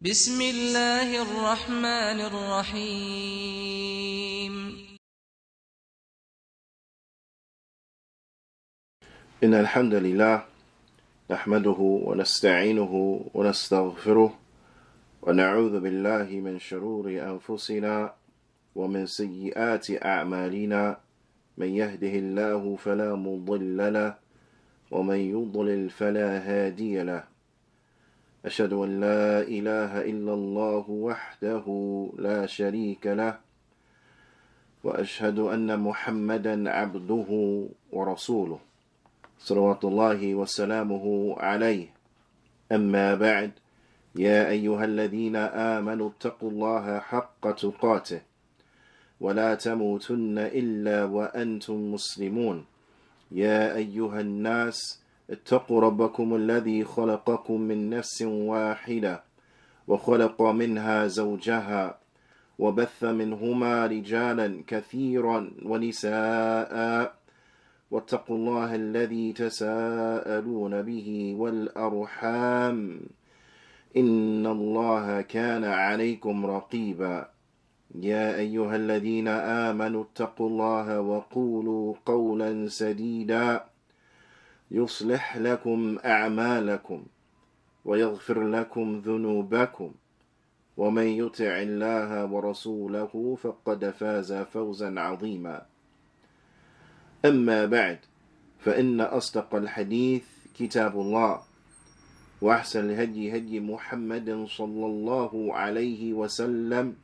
بسم الله الرحمن الرحيم. إن الحمد لله نحمده ونستعينه ونستغفره ونعوذ بالله من شرور أنفسنا ومن سيئات أعمالنا. من يهده الله فلا مضل له ومن يضلل فلا هادي له. أشهد أن لا إله إلا الله وحده لا شريك له وأشهد أن محمدا عبده ورسوله صلوات الله وسلامه عليه. أما بعد، يا أيها الذين آمنوا اتقوا الله حق تقاته ولا تموتن إلا وأنتم مسلمون. يا أيها الناس اتقوا ربكم الذي خلقكم من نفس واحدة وخلق منها زوجها وبث منهما رجالا كثيرا ونساء واتقوا الله الذي تساءلون به والأرحام إن الله كان عليكم رقيبا. يا أيها الذين آمنوا اتقوا الله وقولوا قولا سديدا يصلح لكم أعمالكم ويغفر لكم ذنوبكم ومن يطع الله ورسوله فقد فاز فوزا عظيما. أما بعد، فإن أصدق الحديث كتاب الله وأحسن الهدي هدي محمد صلى الله عليه وسلم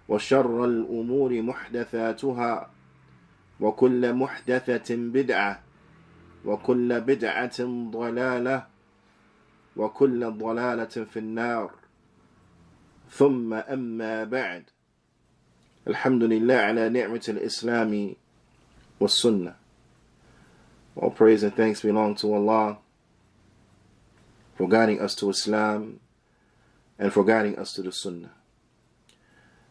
وشر الأمور محدثاتها وكل محدثة بدعة وكل بدعة ضلالة وكل ضلالة في النار. ثم أما بعد، الحمد لله على نعمة الإسلام والسنة. All praise and thanks belong to Allah for guiding us to Islam and for guiding us to the Sunnah.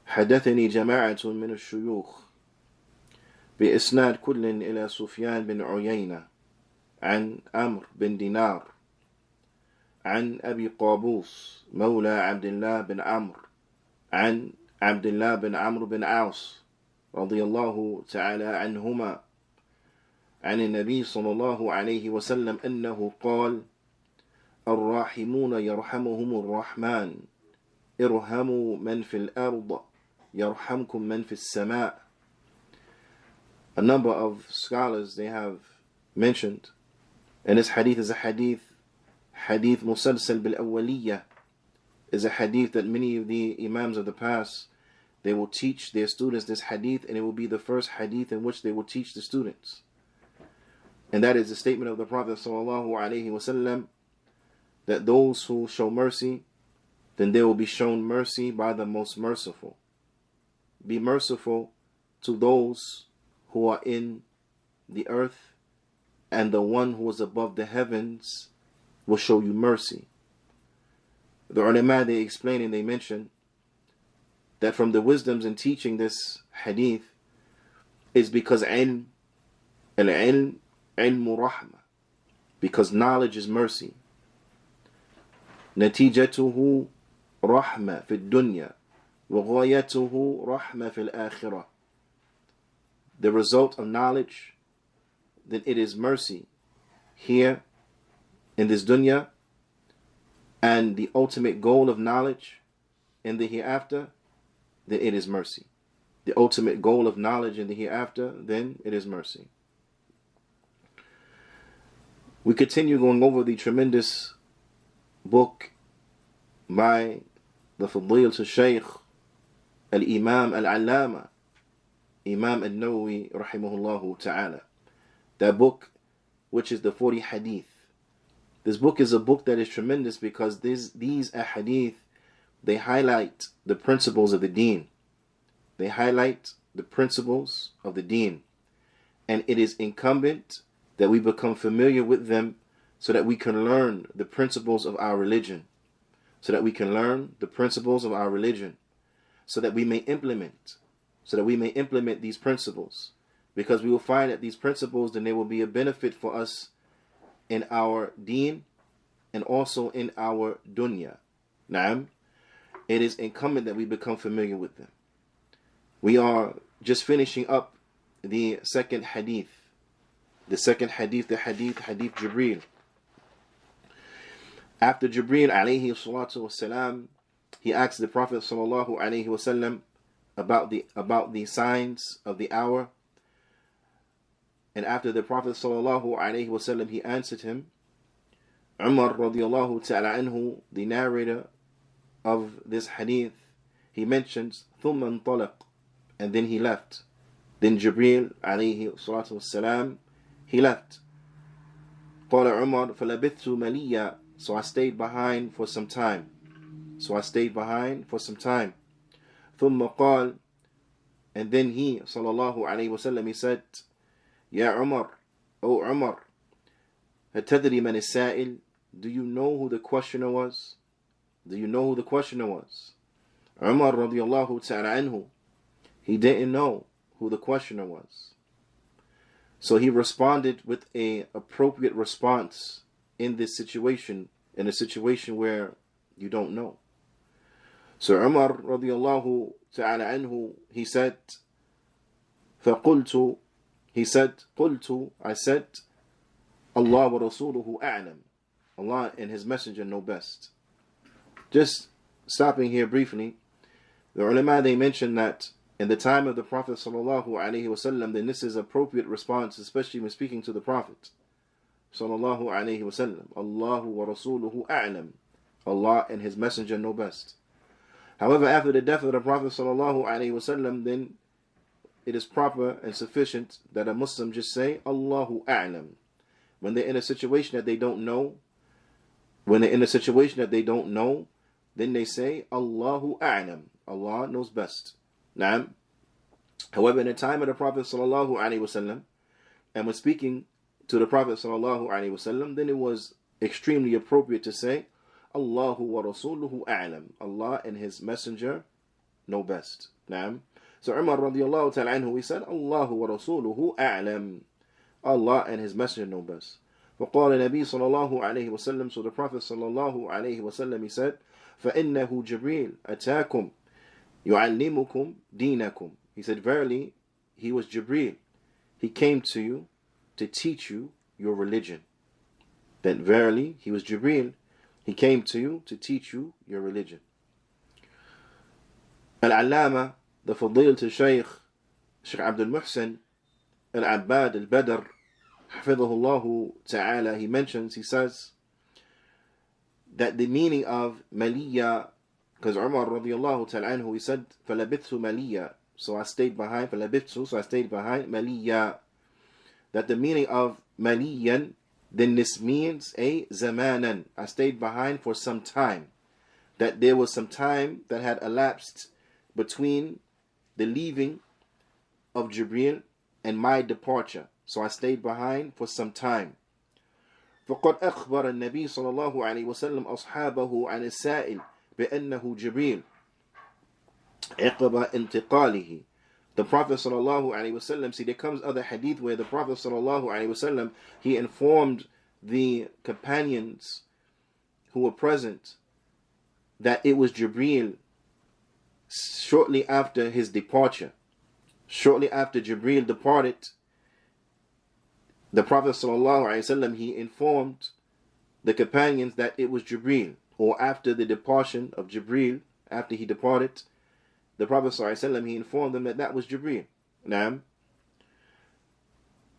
حدثني جماعة من الشيوخ بإسناد كل إلى سفيان بن عيينة عن عمرو بن دينار عن أبي قابوس مولى عبد الله بن عمرو عن عبد الله بن عمرو بن عاص رضي الله تعالى عنهما عن النبي صلى الله عليه وسلم أنه قال: الراحمون يرحمهم الرحمن ارحموا من في الأرض يرحمكم من في السماء. A number of scholars, they have mentioned, and this hadith is a hadith musalsal bil awwaliyah, is a hadith that many of the imams of the past, they will teach their students this hadith, and it will be the first hadith in which they will teach the students. And that is the statement of the Prophet ﷺ, that those who show mercy, then they will be shown mercy by the most merciful. Be merciful to those who are in the earth, and the one who is above the heavens will show you mercy. The ulama, they explain and they mention that from the wisdoms in teaching this hadith is because al-ilm ilmu rahma, because knowledge is mercy. Natijatuhu rahma fi dunya wa ghayatuhu rahma fi al-akhirah. The result of knowledge, then it is mercy here in this dunya, and the ultimate goal of knowledge in the hereafter, then it is mercy. The ultimate goal of knowledge in the hereafter, then it is mercy. We continue going over the tremendous book by the Fadilatul Shaykh Al-Imam Al-Allama Imam Al-Nawawi rahimahullahu ta'ala. That book, which is the 40 Hadith. This book is a book that is tremendous because these ahadith, they highlight the principles of the deen. They highlight the principles of the deen. And it is incumbent that we become familiar with them so that we can learn the principles of our religion. So that we can learn the principles of our religion. So that we may implement these principles. Because we will find that these principles, then they will be a benefit for us in our deen and also in our dunya. Naam. it is incumbent that we become familiar with them. We are just finishing up the second hadith. The second hadith, the hadith Jibreel. After Jibreel alayhi salatu wasalam, he asked the Prophet sallallahu alayhi wasallam about the signs of the hour. And after the Prophet sallallahu alayhi wasallam, he answered him. Umar radiallahu ta'ala anhu, the narrator of this hadith, he mentions ثُمَّ انطَلَقْ, and then he left. Then Jibreel alayhi salatu wassalam, he left. قال عمر فلبثت مليا, so I stayed behind for some time. ثم قال, and then he sallallahu alayhi wasallam, he said, Ya Umar, O Umar, أتدري من السائل, do you know who the questioner was? Umar radiallahu ta'ala anhu, he didn't know who the questioner was. So he responded with an appropriate response in this situation, in a situation where you don't know. So Umar radiallahu ta'ala anhu, he said, فَقُلْتُ, he said, قُلْتُ, I said, Allah wa rasuluhu a'lam, Allah and His Messenger know best. Just stopping here briefly, the ulama, they mentioned that in the time of the Prophet sallallahu alaihi wasallam, then this is appropriate response, especially when speaking to the Prophet sallallahu alaihi wasallam. Allahu wa rasuluhu a'lam, Allah and His Messenger know best. However, after the death of the Prophet sallallahu alaihi wasallam, then it is proper and sufficient that a Muslim just say Allahu a'lam when they're in a situation that they don't know. When they're in a situation that they don't know, then they say Allahu a'lam, Allah knows best. Now, however, in the time of the Prophet sallallahu alaihi wasallam, and when speaking to the Prophet sallallahu alaihi wasallam, then it was extremely appropriate to say Allahu wa rasuluhu a'lam, Allah and His Messenger know best. Now, so Umar radiallahu ta'ala anhu, he said Allahu wa rasuluhu a'lam, Allah and His Messenger know best. فقال النبي صلى الله عليه وسلم, so the Prophet صلى الله عليه وسلم, he said, فإنه جبريل أتاكم يعلمكم دينكم. He said, verily, he was Jibreel. He came to you to teach you your religion. That verily, he was Jibreel. He came to you to teach you your religion. Al-Allama, the Fadilat Shaykh Abdul Muhsin Al-Abbad Al-Badr, Hafidhahullahu Ta'ala, he mentions, he says, that the meaning of Maliya, because Umar radiallahu ta'ala anhu, he said, فَلَبِثْتُ مَلِيَّا, so I stayed behind, Maliya, that the meaning of Maliyan, then this means a zamanan, I stayed behind for some time, that there was some time that had elapsed between the leaving of Jibreel and my departure, so I stayed behind for some time. فقد أخبر النبي صلى الله عليه وسلم أصحابه عن السائل بأنه جبريل عقب انتقاله. The Prophet sallallahu alaihi wasallam, see, there comes other hadith where the Prophet sallallahu alaihi wasallam, he informed the companions who were present that it was Jibreel shortly after his departure. Shortly after Jibreel departed, the Prophet ﷺ, he informed the companions that it was Jibreel. Or after the departure of Jibreel, after he departed, the Prophet ﷺ, he informed them that was Jibreel. Now,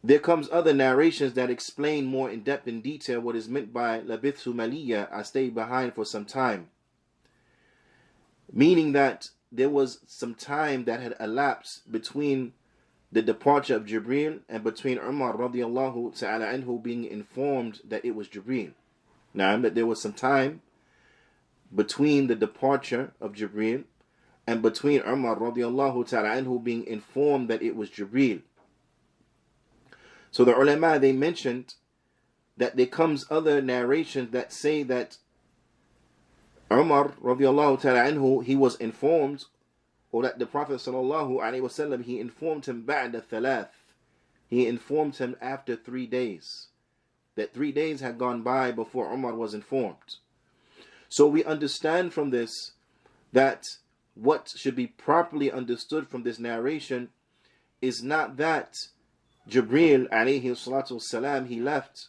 there comes other narrations that explain more in depth and detail what is meant by labithtu maliya, I stayed behind for some time. Meaning that there was some time that had elapsed between the departure of Jibreel and between Umar radiallahu ta'ala anhu being informed that it was Jibreel. Now, that there was some time between the departure of Jibreel and between Umar radiallahu ta'ala anhu being informed that it was Jibreel. So the ulama, they mentioned that there comes other narrations that say that Umar radiallahu ta'ala anhu, he was informed, or that the Prophet sallallahu alaihi wasallam, he informed him ba'da thalath. He informed him after 3 days. That 3 days had gone by before Umar was informed. So we understand from this that what should be properly understood from this narration is not that Jibreel alayhi salatu wasalam, he left,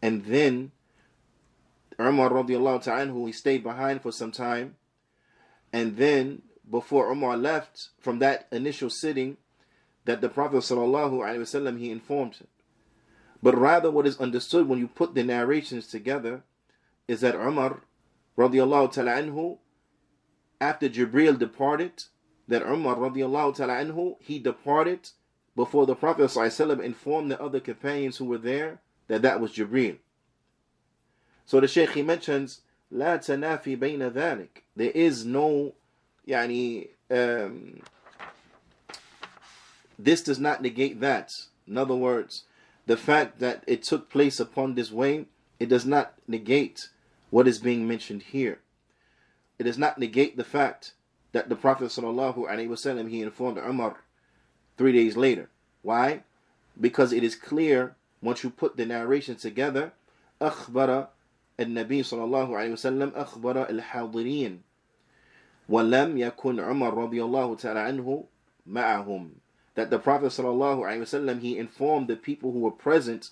and then Umar radiallahu ta'ala, he stayed behind for some time, and then before Umar left from that initial sitting, that the Prophet sallallahu alaihi wasallam, he informed him. But rather what is understood when you put the narrations together is that Umar radiallahu ta'ala anhu, after Jibreel departed, that Umar radiallahu ta'ala anhu, he departed before the Prophet sallallahu alaihi wasallam informed the other companions who were there that that was Jibreel. So the Shaykh, he mentions لا تنافي بين ذلك. There is no this does not negate that. In other words, the fact that it took place upon this way, it does not negate what is being mentioned here. It does not negate the fact that the Prophet sallallahu alaihi wasallam, he informed Umar 3 days later. Why? Because it is clear once you put the narration together, أخبر النبي صلى الله عليه وسلم أخبر الحاضرين وَلَمْ يَكُنْ عُمَرْ رَضِيَ اللَّهُ تَعَالَى عَنْهُ مَعَهُمْ. That the Prophet ﷺ, he informed the people who were present,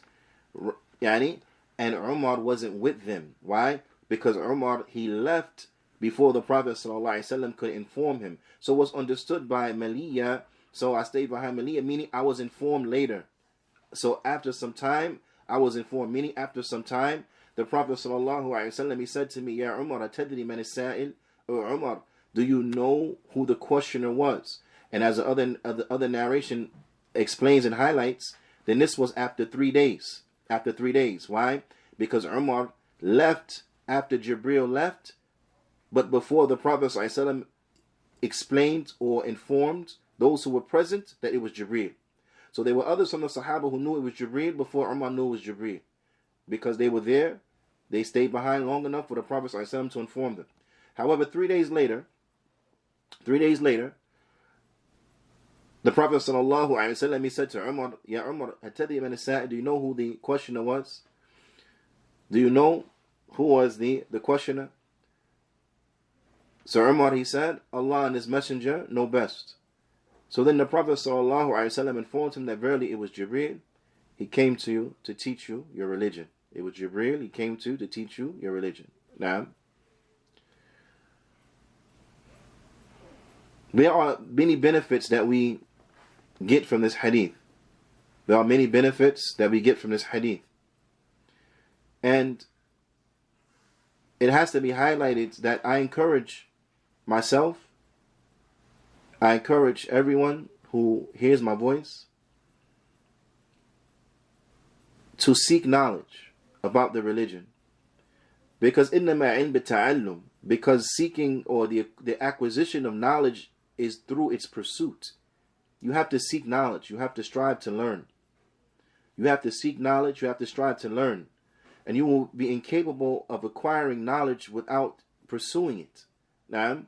and Umar wasn't with them. Why? Because Umar, he left before the Prophet ﷺ could inform him. So what's understood by Maliya, so I stayed behind Maliya, meaning I was informed later. So after some time, I was informed, meaning after some time, the Prophet ﷺ, he said to me, Ya Umar, atadri man as-sa'il? O Umar, do you know who the questioner was? And as the other narration explains and highlights, then this was after 3 days. After 3 days. Why? Because Umar left after Jibreel left, but before the Prophet ﷺ explained or informed those who were present that it was Jibreel. So there were others from the Sahaba who knew it was Jibreel before Umar knew it was Jibreel. Because they were there, they stayed behind long enough for the Prophet ﷺ to inform them. However, 3 days later, the Prophet ﷺ, he said to Umar, Ya Umar, atadri man as-sa'il? Do you know who the questioner was? Do you know who was the questioner? So Umar, he said, Allah and His Messenger know best. So then the Prophet ﷺ informed him that verily it was Jibreel. He came to you to teach you your religion. It was Jibreel. He came to teach you your religion. Now, there are many benefits that we get from this hadith. There are many benefits that we get from this hadith. And it has to be highlighted that I encourage myself, I encourage everyone who hears my voice to seek knowledge about the religion. Because إِنَّمَا عِلْمِ بِتَعَلُّمٍ, because seeking or the acquisition of knowledge is through its pursuit. You have to seek knowledge. You have to strive to learn. You have to seek knowledge. You have to strive to learn. And you will be incapable of acquiring knowledge without pursuing it. Now,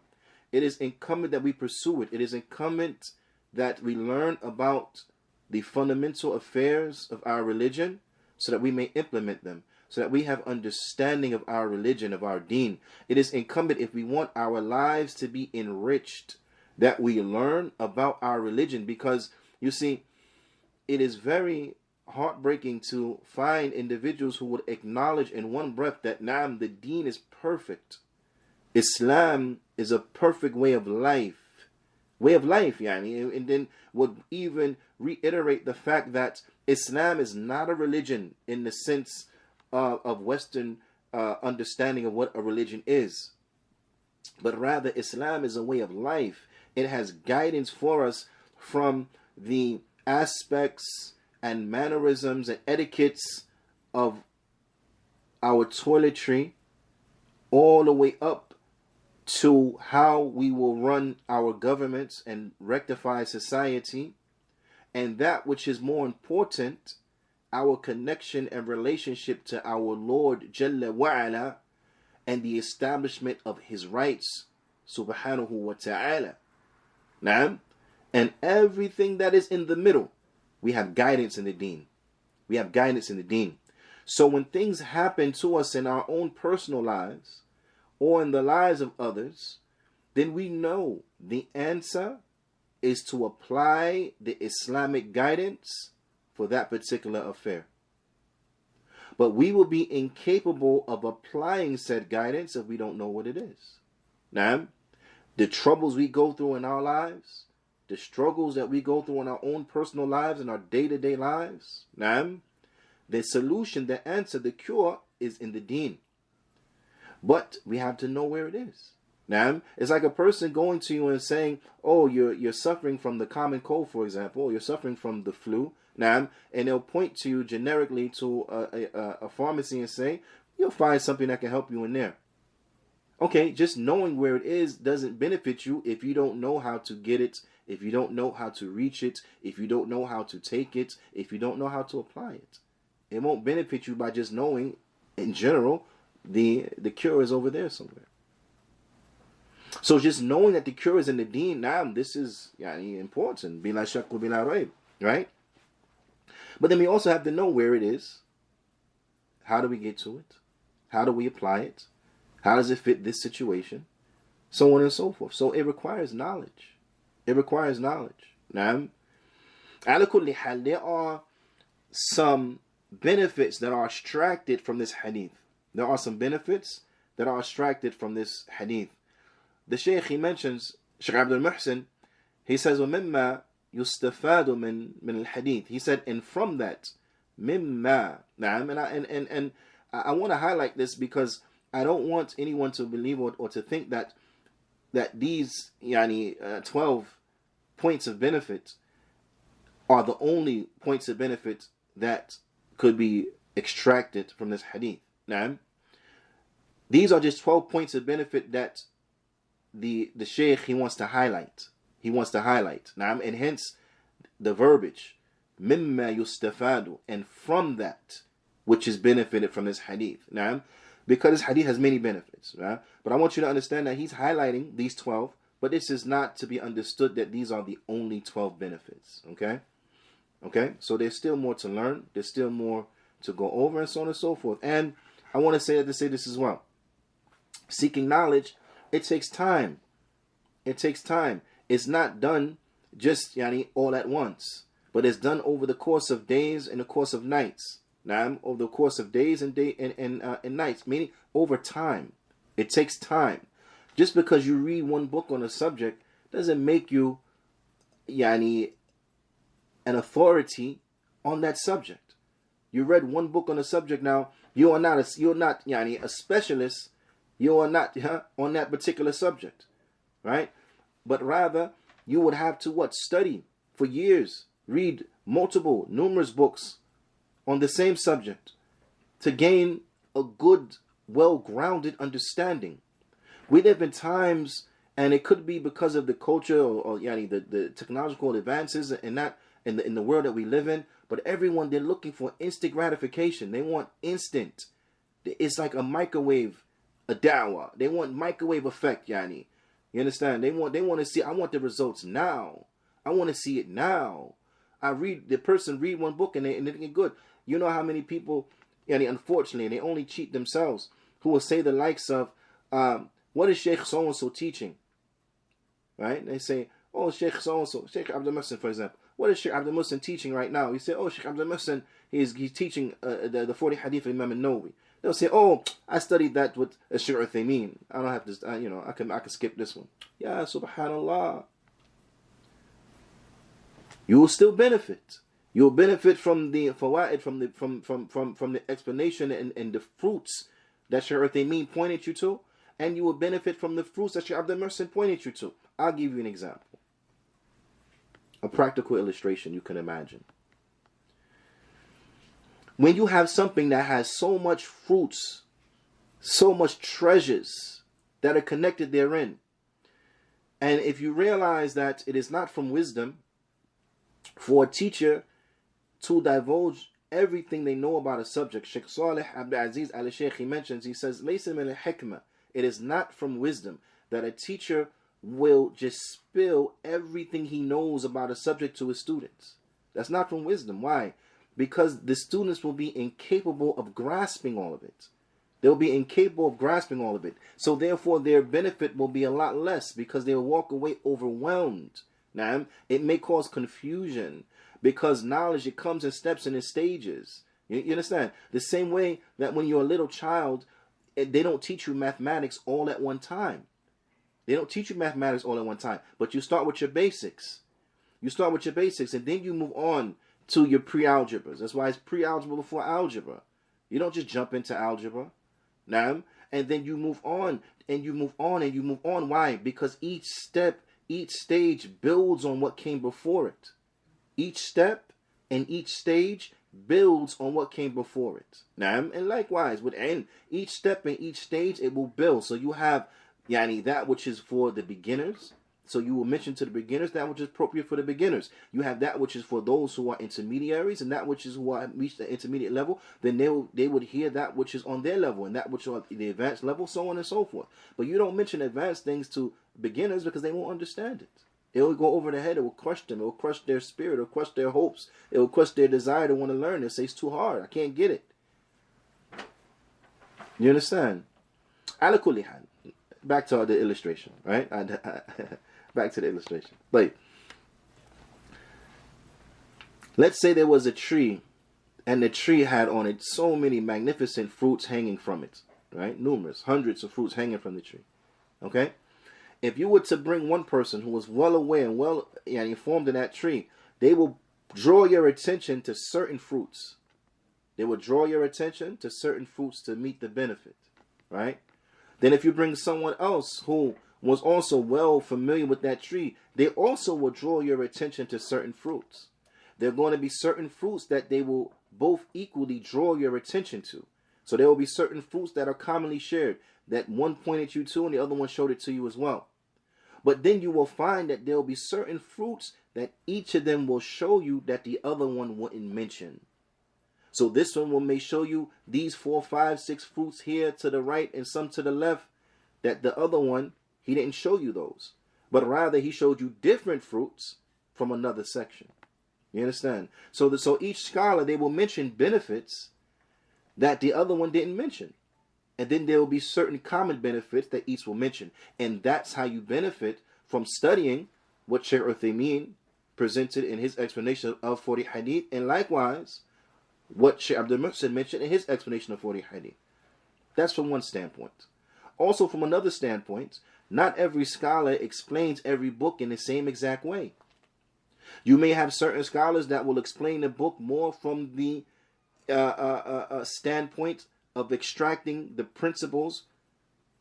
it is incumbent that we pursue it. It is incumbent that we learn about the fundamental affairs of our religion so that we may implement them, so that we have understanding of our religion, of our deen. It is incumbent, if we want our lives to be enriched, that we learn about our religion. Because, you see, it is very heartbreaking to find individuals who would acknowledge in one breath that naam, the deen is perfect. Islam is a perfect way of life. And then would even reiterate the fact that Islam is not a religion in the sense of Western understanding of what a religion is. But rather, Islam is a way of life. It has guidance for us from the aspects and mannerisms and etiquettes of our toiletry all the way up to how we will run our governments and rectify society. And that which is more important, our connection and relationship to our Lord Jalla wa'ala and the establishment of His rights subhanahu wa ta'ala. Naam. And everything that is in the middle, we have guidance in the deen. We have guidance in the deen. So when things happen to us in our own personal lives or in the lives of others, then we know the answer is to apply the Islamic guidance for that particular affair. But we will be incapable of applying said guidance if we don't know what it is. Now, the troubles we go through in our lives, the struggles that we go through in our own personal lives and our day-to-day lives, now, the solution, the answer, the cure is in the deen. But we have to know where it is. Now, it's like a person going to you and saying, oh, you're suffering from the common cold, for example, or you're suffering from the flu. Now, and they'll point to you generically to a pharmacy and say, you'll find something that can help you in there. Okay, just knowing where it is doesn't benefit you if you don't know how to get it, if you don't know how to reach it, if you don't know how to take it, if you don't know how to apply it. It won't benefit you by just knowing, in general, the cure is over there somewhere. So just knowing that the cure is in the deen, now this is important. Bila shakk bila rayb, right? But then we also have to know where it is. How do we get to it? How do we apply it? How does it fit this situation? So on and so forth. So it requires knowledge. It requires knowledge. Now, ala kulli hal, there are some benefits that are extracted from this hadith. There are some benefits that are extracted from this hadith. The Shaykh, he mentions, Shaykh Abdul Muhsin, he says, وَمِمَّا يُسْتَفَادُ مِنْ الْحَدِيثِ. He said, and from that, مِمَّا. And I want to highlight this because I don't want anyone to believe or to think that these 12 points of benefit are the only points of benefit that could be extracted from this hadith. Now, these are just 12 points of benefit that the Shaykh, he wants to highlight. He wants to highlight. Now, and hence the verbiage, مِمَّا يُسْتَفَادُ, and from that which is benefited from this hadith. Now, because this hadith has many benefits, right? But I want you to understand that he's highlighting these 12, but this is not to be understood that these are the only 12 benefits, okay? Okay, so there's still more to learn. There's still more to go over and so on and so forth. And I want to say this as well. Seeking knowledge, it takes time. It takes time. It's not done just all at once, but it's done over the course of days and the course of nights. Now, over the course of days and nights, meaning over time. It takes time. Just because you read one book on a subject doesn't make you an authority on that subject. You read one book on a subject, now you're not a specialist. You are not on that particular subject, right? But rather, you would have to study for years, read numerous books on the same subject to gain a good, well-grounded understanding. We live in times, and it could be because of the culture or the technological advances in the world that we live in. But everyone, they're looking for instant gratification. They want instant. It's like a microwave, a dawah. They want microwave effect, You understand? They want to see. I want the results now. I want to see it now. The person read one book and they get good. You know how many people, unfortunately, they only cheat themselves, who will say the likes of, what is Sheikh so-and-so teaching? Right? They say, oh, Sheikh so-and-so, Sheikh Abdul Muhsin, for example. What is Sheikh Abdul Muhsin teaching right now? You say, oh, Sheikh Abdul Muhsin, he's teaching the 40 hadith of Imam al-Nawawi. They'll say, oh, I studied that with Sheikh Uthaymeen. I don't have to, I can skip this one. Yeah, subhanallah. You will still benefit. You will benefit from the fawaid, from the explanation and the fruits that Sheikh Uthaymeen pointed you to, and you will benefit from the fruits that Sheikh Abdul Muhsin pointed you to. I'll give you an example. A practical illustration you can imagine. When you have something that has so much fruits, so much treasures that are connected therein, and if you realize that it is not from wisdom for a teacher to divulge everything they know about a subject, Sheikh Salih Abdul Aziz al-Sheikh, he mentions, he says, "Laysa min al-hikmah." It is not from wisdom that a teacher will just spill everything he knows about a subject to his students. That's not from wisdom. Why? Because the students will be incapable of grasping all of it. They'll be incapable of grasping all of it. So therefore their benefit will be a lot less because they'll walk away overwhelmed. Now, it may cause confusion because knowledge, it comes in steps and in stages. You understand? The same way that when you're a little child, they don't teach you mathematics all at one time. They don't teach you mathematics all at one time. But you start with your basics. You start with your basics and then you move on to your pre-algebras. That's why it's pre-algebra before algebra. You don't just jump into algebra. Now, and then you move on and you move on and you move on. Why? Because each step, each stage builds on what came before it. Each step and each stage builds on what came before it. Now, and likewise, within each step and each stage, it will build. So you have Juyaanee, that which is for the beginners. So you will mention to the beginners that which is appropriate for the beginners. You have that which is for those who are intermediaries, and that which is who are reached the intermediate level. Then they would hear that which is on their level, and that which are the advanced level, so on and so forth. But you don't mention advanced things to beginners because they won't understand it. It will go over their head. It will crush them. It will crush their spirit. It will crush their hopes. It will crush their desire to want to learn. They'll say it's too hard. I can't get it. You understand? Ala kulli hal. Back to the illustration, right? Back to the illustration. Like, let's say there was a tree, and the tree had on it so many magnificent fruits hanging from it, right? Numerous, hundreds of fruits hanging from the tree. Okay? If you were to bring one person who was well aware and well informed in that tree, they will draw your attention to certain fruits. They will draw your attention to certain fruits to meet the benefit, right? Then if you bring someone else who was also well familiar with that tree, they also will draw your attention to certain fruits. There are going to be certain fruits that they will both equally draw your attention to. So there will be certain fruits that are commonly shared that one pointed you to and the other one showed it to you as well. But then you will find that there will be certain fruits that each of them will show you that the other one wouldn't mention. So this one may show you these 4, 5, 6 fruits here to the right and some to the left, that the other one, he didn't show you those. But rather he showed you different fruits from another section. You understand? So each scholar, they will mention benefits that the other one didn't mention. And then there will be certain common benefits that each will mention. And that's how you benefit from studying what Shaykh Uthaymeen presented in his explanation of 40 Hadith. And likewise, what Shaykh Abdul Muhsin mentioned in his explanation of 40 Hadith. That's from one standpoint. Also from another standpoint, not every scholar explains every book in the same exact way. You may have certain scholars that will explain the book more from the standpoint of extracting the principles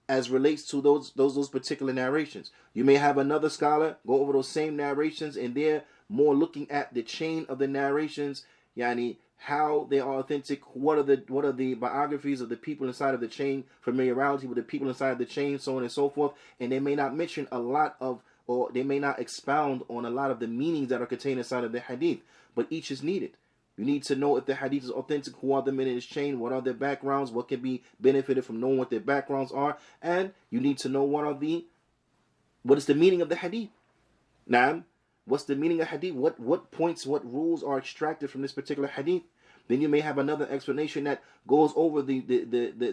as relates to those particular narrations. You may have another scholar go over those same narrations and they're more looking at the chain of the narrations, Juyaanee, how they are authentic, what are the biographies of the people inside of the chain, familiarity with the people inside of the chain, so on and so forth. And they may not mention a lot of, or they may not expound on a lot of the meanings that are contained inside of the hadith, but each is needed. You need to know if the hadith is authentic, who are the men in this chain, what are their backgrounds, what can be benefited from knowing what their backgrounds are, and you need to know what is the meaning of the hadith. Now, what's the meaning of hadith? What points, what rules are extracted from this particular hadith? Then you may have another explanation that goes over the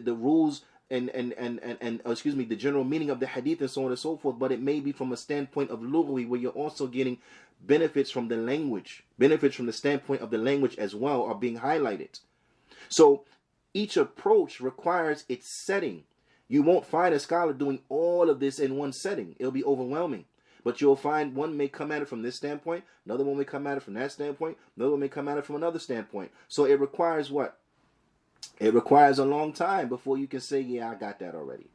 rules and the general meaning of the hadith and so on and so forth, but it may be from a standpoint of lughawi, where you're also getting benefits from the language, benefits from the standpoint of the language as well are being highlighted. So each approach requires its setting. You won't find a scholar doing all of this in one setting. It'll be overwhelming. But you'll find one may come at it from this standpoint, another one may come at it from that standpoint, another one may come at it from another standpoint. So it requires what? It requires a long time before you can say, yeah, I got that already.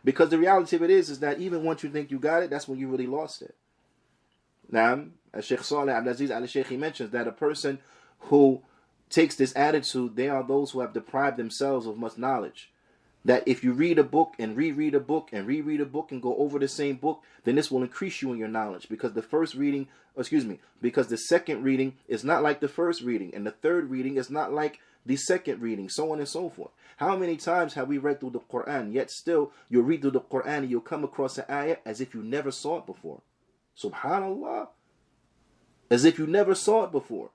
Because the reality of it is that even once you think you got it, that's when you really lost it. Now, as Sheikh Saleh Abdulaziz al-Sheikh, he mentions that a person who takes this attitude, they are those who have deprived themselves of much knowledge. That if you read a book and reread a book and reread a book and go over the same book, then this will increase you in your knowledge, because because the second reading is not like the first reading, and the third reading is not like the second reading, so on and so forth. How many times have we read through the Qur'an, yet still you'll read through the Qur'an and you'll come across an ayah as if you never saw it before. Subhanallah. As if you never saw it before.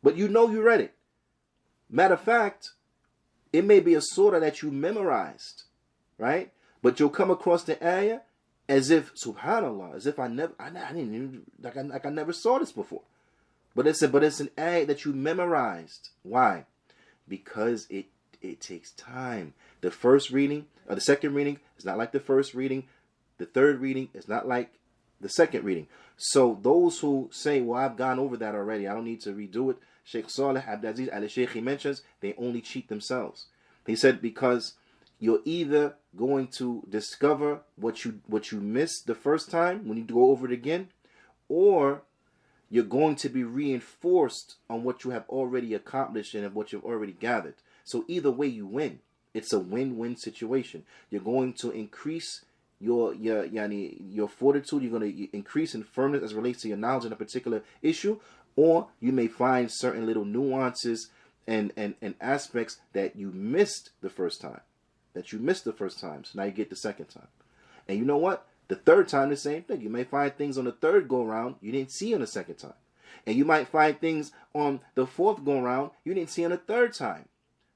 But you know you read it. Matter of fact, It may be a surah that you memorized, right? But you'll come across the ayah as if, subhanallah, as if I didn't even, like I never saw this before. But it's an ayah that you memorized. Why? Because it takes time. The first reading, or the second reading, is not like the first reading. The third reading is not like the second reading. So those who say, well, I've gone over that already, I don't need to redo it, Sheikh Saleh Abdis al-Sheikh, he mentions, they only cheat themselves. He said, because you're either going to discover what you missed the first time when you go over it again, or you're going to be reinforced on what you have already accomplished and what you've already gathered. So either way you win. It's a win-win situation. You're going to increase your fortitude. You're going to increase in firmness as it relates to your knowledge in a particular issue, or you may find certain little nuances and aspects that you missed the first time. So now you get the second time. And you know what? The third time, the same thing. You may find things on the third go-round you didn't see on the second time. And you might find things on the fourth go-round you didn't see on the third time.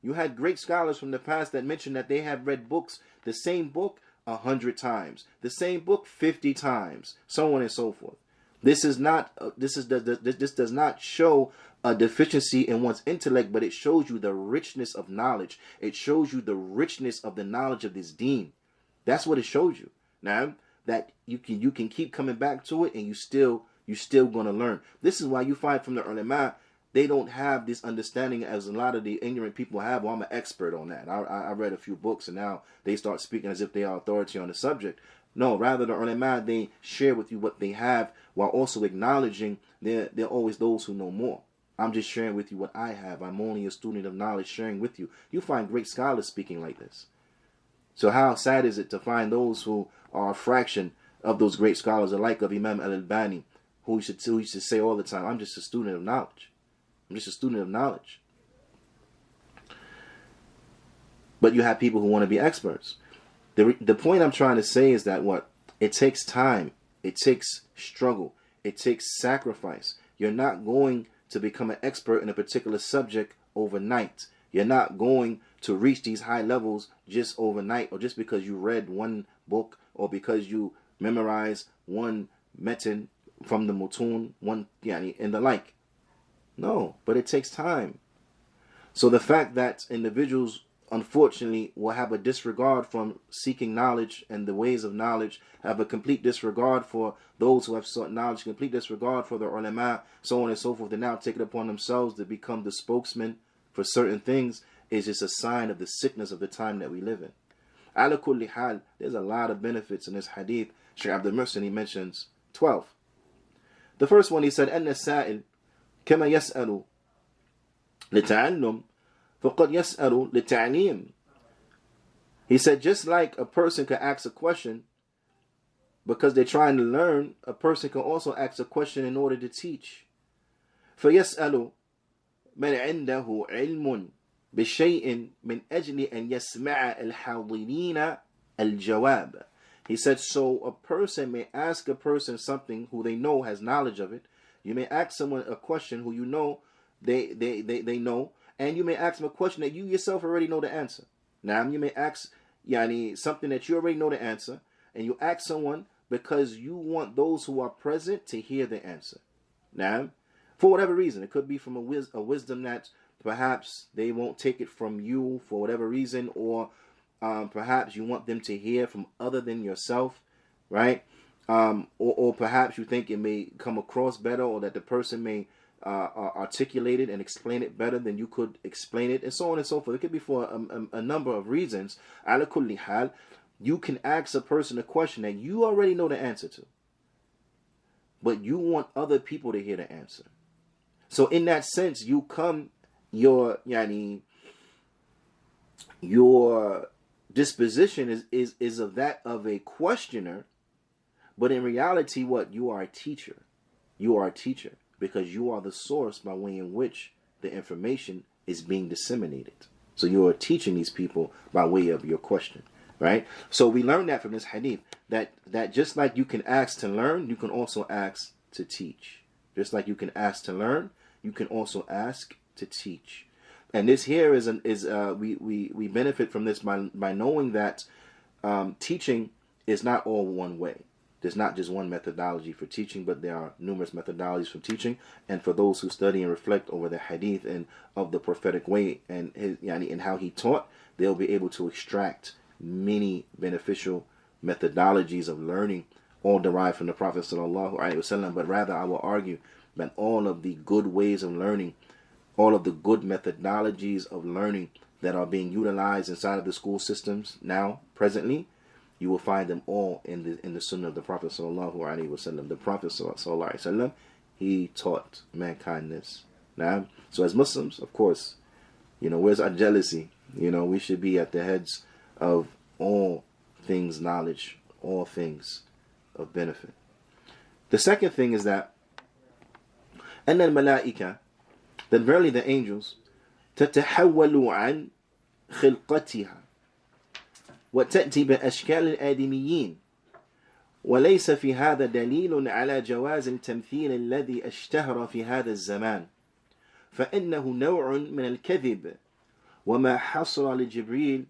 You had great scholars from the past that mentioned that they have read books, the same book, 100 times. The same book, 50 times. So on and so forth. This does not show a deficiency in one's intellect, but it shows you the richness of knowledge. It shows you the richness of the knowledge of this deen. That's what it shows you. Now, that you can keep coming back to it, and you're still going to learn. This is why you find from the ulama, they don't have this understanding as a lot of the ignorant people have. Well, I'm an expert on that. I read a few books, and now they start speaking as if they are authority on the subject. No, rather the ulama, they share with you what they have while also acknowledging there are always those who know more. I'm just sharing with you what I have. I'm only a student of knowledge sharing with you. You find great scholars speaking like this. So how sad is it to find those who are a fraction of those great scholars, alike of Imam al-Albani, who used to say all the time, I'm just a student of knowledge. I'm just a student of knowledge. But you have people who want to be experts. The point I'm trying to say is that it takes time. It takes struggle. It takes sacrifice. You're not going to become an expert in a particular subject overnight. You're not going to reach these high levels just overnight, or just because you read one book, or because you memorize one metin from the mutun, and the like. No, but it takes time. So the fact that individuals, unfortunately, will have a disregard from seeking knowledge and the ways of knowledge, have a complete disregard for those who have sought knowledge, complete disregard for the ulama, so on and so forth, they now take it upon themselves to become the spokesman for certain things, is just a sign of the sickness of the time that we live in. Ala kulli hal, there's a lot of benefits in this hadith. Shaykh Abdul Muhsin, he mentions 12. The first one, he said, أن السائل كما يسأل لتعلم فقد يسأل لتعليم. He said, just like a person could ask a question because they're trying to learn, a person can also ask a question in order to teach. فيسأل من عنده علم بشيء من أجل أن يسمع الحاضرين الجواب. He said, so a person may ask a person something who they know has knowledge of it. You may ask someone a question who you know they know, and you may ask them a question that you yourself already know the answer. Now, you may ask something that you already know the answer, and you ask someone because you want those who are present to hear the answer. Now, for whatever reason, it could be from a wisdom that perhaps they won't take it from you for whatever reason, or perhaps you want them to hear from other than yourself, right? Or perhaps you think it may come across better, or that the person may articulate it and explain it better than you could explain it, and so on and so forth. It could be for a number of reasons. Ala kulli hal, you can ask a person a question that you already know the answer to, but you want other people to hear the answer. So in that sense, you come, your disposition is of that of a questioner, but in reality, you are a teacher. You are a teacher because you are the source by way in which the information is being disseminated. So you are teaching these people by way of your question, right? So we learn that from this hadith, that just like you can ask to learn, you can also ask to teach. Just like you can ask to learn, you can also ask to teach. And this here we benefit from this by knowing that teaching is not all one way. There's not just one methodology for teaching, but there are numerous methodologies for teaching. And for those who study and reflect over the hadith and of the prophetic way and and how he taught, they'll be able to extract many beneficial methodologies of learning, all derived from the Prophet sallallahu alaihi wasallam. But rather, I will argue that all of the good ways of learning, all of the good methodologies of learning that are being utilized inside of the school systems now, presently, you will find them all in the Sunnah of the Prophet sallallahu alaihi wasallam. The Prophet sallallahu alaihi wasallam, he taught mankind this. Now, so as Muslims, of course, where's our jealousy? We should be at the heads of all things knowledge, all things of benefit. The second thing is that أن الملائكة, that verily the angels, تتحول عن خلقتها وتأتي بأشكال الآدميين، وليس في هذا دليل على جواز التمثيل الذي اشتهر في هذا الزمان، فإنه نوع من الكذب، وما حصل لجبريل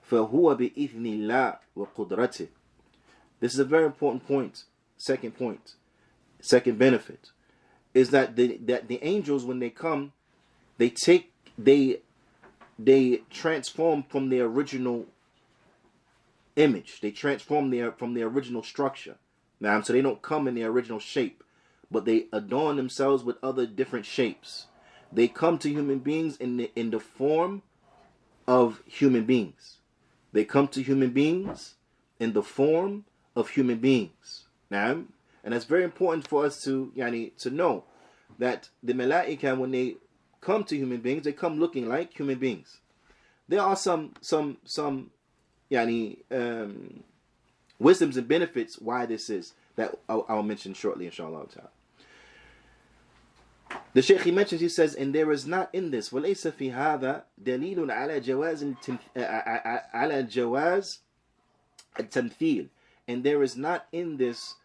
فهو بإذن الله وقدرته. This is a very important point. Second benefit is that the angels, when they come, they transform from their original image. They transform from their original structure. Now, so they don't come in their original shape, but they adorn themselves with other different shapes. They come to human beings in the form of human beings. They come to human beings in the form of human beings. Now, and that's very important for us to know that the malaika, when they come to human beings, they come looking like human beings. There are some wisdoms and benefits why this is, that I'll mention shortly, inshallah ta'ala. The Shaykh, he mentions, he says, and there is not in this وَلَيْسَ فِي هَذَا دَلِيلٌ عَلَى جَوَازِ التَّمْثِيلِ, and there is not in this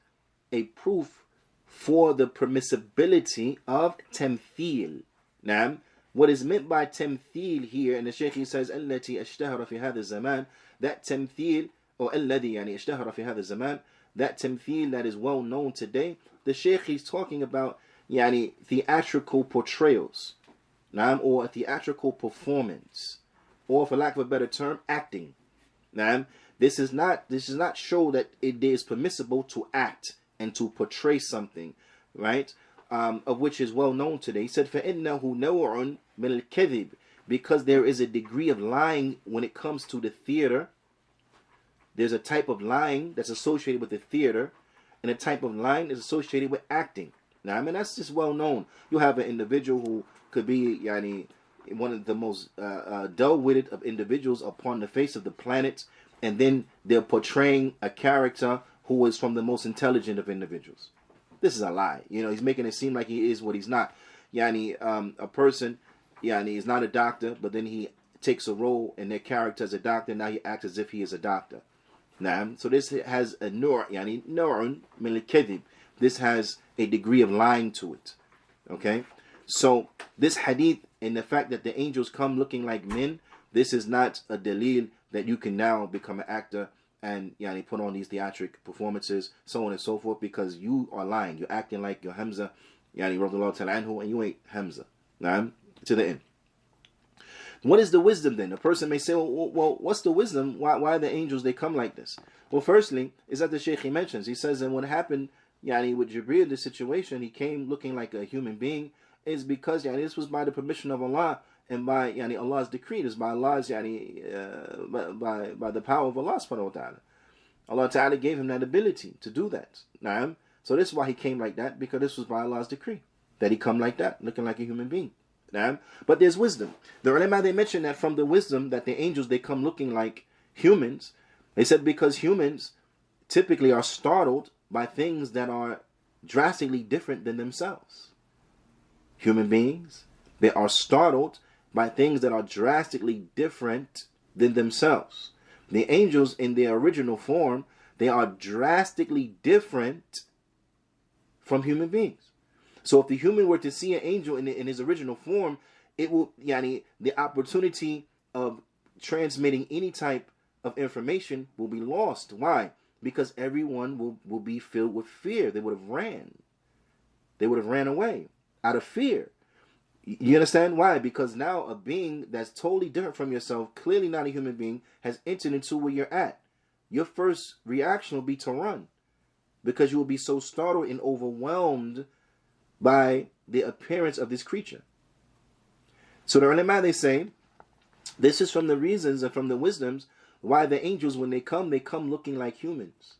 a proof for the permissibility of tamthil. Now, what is meant by tamthil here, and the Shaykh, he says, التي اشتهر في هذا الزمان, that tamthil, or الذي اشتهر في هذا الزمان, that tamthil that is well known today. The Shaykh, he's talking about theatrical portrayals, or a theatrical performance, or for lack of a better term, acting. This is not show that it is permissible to act and to portray something, right? Of which is well known today. He said, فَإِنَّهُ نَوْعٌ مِنَ الْكَذِبِ, because there is a degree of lying when it comes to the theater. There's a type of lying that's associated with the theater, and a type of lying that's associated with acting. Now, I mean, that's just well known. You have an individual who could be one of the most dull-witted of individuals upon the face of the planet, and then they're portraying a character who is from the most intelligent of individuals. This is a lie. He's making it seem like he is what he's not. A person, is not a doctor, but then he takes a role in their character as a doctor. Now he acts as if he is a doctor. Now, so this has a nur'un min al-kadhib. This has a degree of lying to it. Okay? So, this hadith and the fact that the angels come looking like men, this is not a dalil that you can now become an actor and put on these theatric performances, so on and so forth, because you are lying. You're acting like you're Hamza, radiyallahu ta'ala anhu, and you ain't Hamza. Now, to the end. What is the wisdom then? A person may say, well, what's the wisdom? Why the angels, they come like this? Well, firstly, is that the Shaykh, he mentions. He says that what happened with Jibreel, the situation, he came looking like a human being, is because this was by the permission of Allah and by Allah's decree. This by Allah's by the power of Allah subhanahu wa ta'ala. Allah ta'ala gave him that ability to do that. So this is why he came like that, because this was by Allah's decree that he come like that, looking like a human being. But there's wisdom. The ulama, they mention that from the wisdom that the angels, they come looking like humans. They said because humans typically are startled by things that are drastically different than themselves. Human beings, they are startled by things that are drastically different than themselves. The angels, in their original form, they are drastically different from human beings. So if the human were to see an angel in his original form, it will, the opportunity of transmitting any type of information will be lost. Why? Because everyone will be filled with fear. They would have ran. They would have ran away out of fear. You understand why? Because now a being that's totally different from yourself, clearly not a human being, has entered into where you're at. Your first reaction will be to run, because you will be so startled and overwhelmed by the appearance of this creature. So the ulama, they say, this is from the reasons and from the wisdoms why the angels, when they come looking like humans.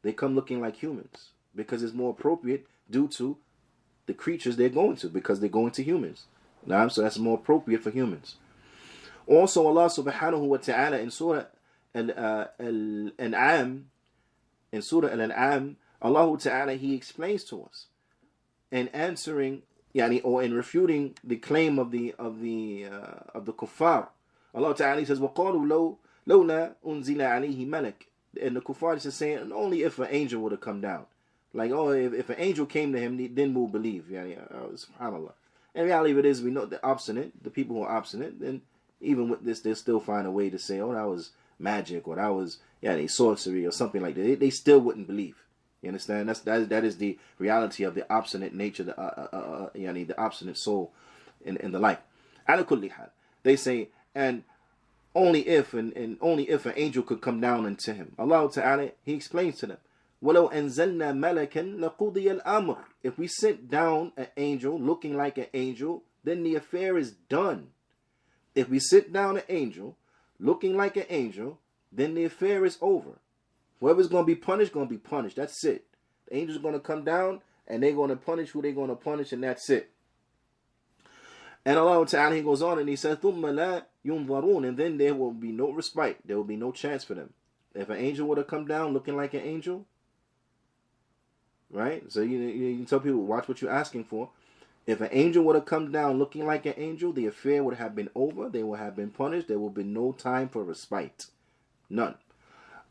They come looking like humans because it's more appropriate due to the creatures they're going to, because they're going to humans. So that's more appropriate for humans. Also, Allah subhanahu wa ta'ala in Surah Al-An'am, Allah ta'ala, He explains to us, and answering, or in refuting the claim of the kuffar. Allah ta'ala says, وَقَالُوا لَوْلَا أُنزِلَ عَلَيْهِ مَلَكٍ. And the kuffar is saying, only if an angel would have come down. Like, if an angel came to him, then we'll believe. SubhanAllah. And reality of it is, we know the obstinate, the people who are obstinate, then even with this, they'll still find a way to say, that was magic, or that was sorcery, or something like that. They still wouldn't believe. You understand? That is the reality of the obstinate nature, the obstinate soul, and the like. Ala kulli hal. They say, and only if an angel could come down unto him. Allah Ta'ala, He explains to them, وَلَوْ أَنزَلْنَا مَلَكًا لَقُضِيَ الْأَمْرِ. If we sent down an angel looking like an angel, then the affair is done. If we sit down an angel looking like an angel, then the affair is over. Whoever's going to be punished, going to be punished. That's it. The angels are going to come down, and they're going to punish who they're going to punish, and that's it. And Allah Ta'ala, He goes on and He says, ثُمَّ لَا يُنظَرُونَ. And then there will be no respite. There will be no chance for them. If an angel would have come down looking like an angel, right? So you tell people, watch what you're asking for. If an angel would have come down looking like an angel, the affair would have been over. They would have been punished. There will be no time for respite. None.